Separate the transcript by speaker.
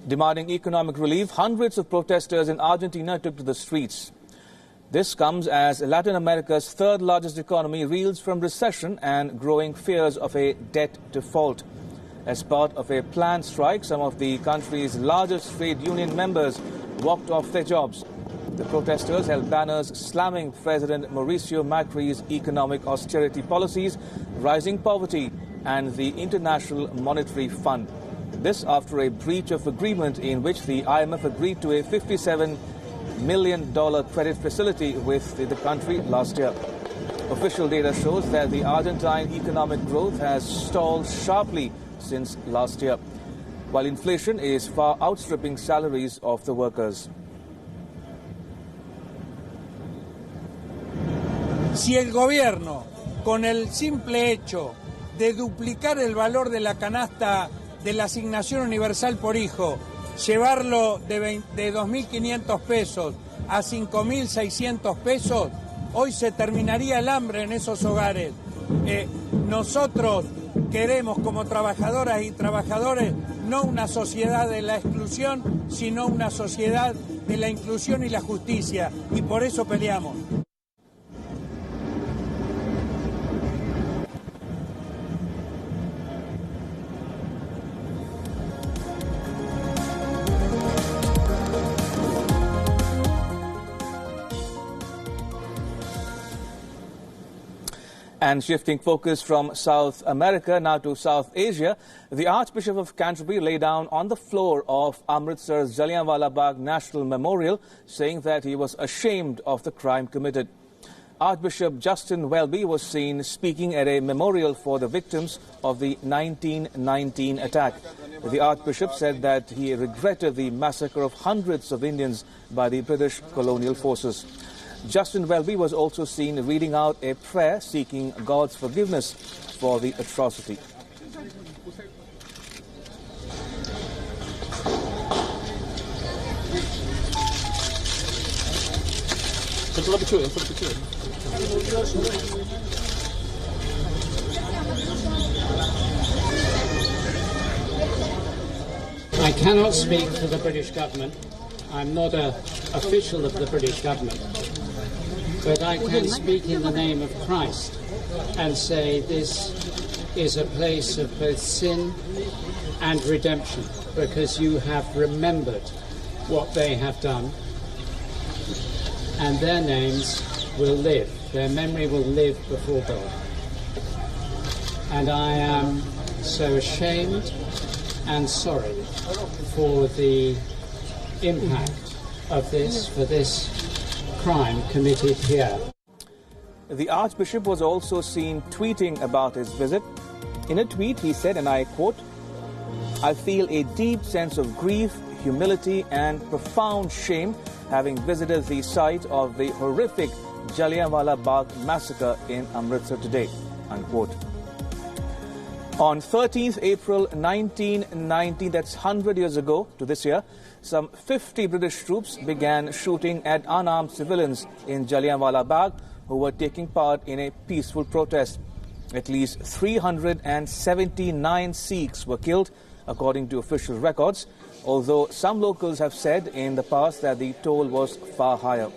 Speaker 1: Demanding economic relief, hundreds of protesters in Argentina took to the streets. This comes as Latin America's third largest economy reels from recession and growing fears of a debt default. As part of a planned strike, some of the country's largest trade union members walked off their jobs. The protesters held banners slamming President Mauricio Macri's economic austerity policies, rising poverty, and the International Monetary Fund. This after a breach of agreement in which the IMF agreed to a $57 million credit facility with the country last year. Official data shows that the Argentine economic growth has stalled sharply since last year, while inflation is far outstripping salaries of the workers.
Speaker 2: Si el gobierno, con el simple hecho de duplicar el valor de la canasta de la asignación universal por hijo, llevarlo de 2.500 pesos a 5.600 pesos, hoy se terminaría el hambre en esos hogares. Nosotros queremos, como trabajadoras y trabajadores, no una sociedad de la exclusión, sino una sociedad de la inclusión y la justicia, y por eso peleamos.
Speaker 1: And shifting focus from South America now to South Asia, the Archbishop of Canterbury lay down on the floor of Amritsar's Jallianwala Bagh National Memorial, saying that he was ashamed of the crime committed. Archbishop Justin Welby was seen speaking at a memorial for the victims of the 1919 attack. The Archbishop said that he regretted the massacre of hundreds of Indians by the British colonial forces. Justin Welby was also seen reading out a prayer seeking God's forgiveness for the atrocity.
Speaker 3: I cannot speak for the British government. I'm not an official of the British government. But I can speak in the name of Christ and say this is a place of both sin and redemption, because you have remembered what they have done, and their names will live, their memory will live before God. And I am so ashamed and sorry for the impact of this, for this crime committed here.
Speaker 1: The Archbishop was also seen tweeting about his visit. In a tweet, he said, and I quote, "I feel a deep sense of grief, humility, and profound shame having visited the site of the horrific Jallianwala Bagh massacre in Amritsar today," unquote. On 13th April 1990, that's 100 years ago to this year, some 50 British troops began shooting at unarmed civilians in Jallianwala Bagh who were taking part in a peaceful protest. At least 379 Sikhs were killed, according to official records, although some locals have said in the past that the toll was far higher.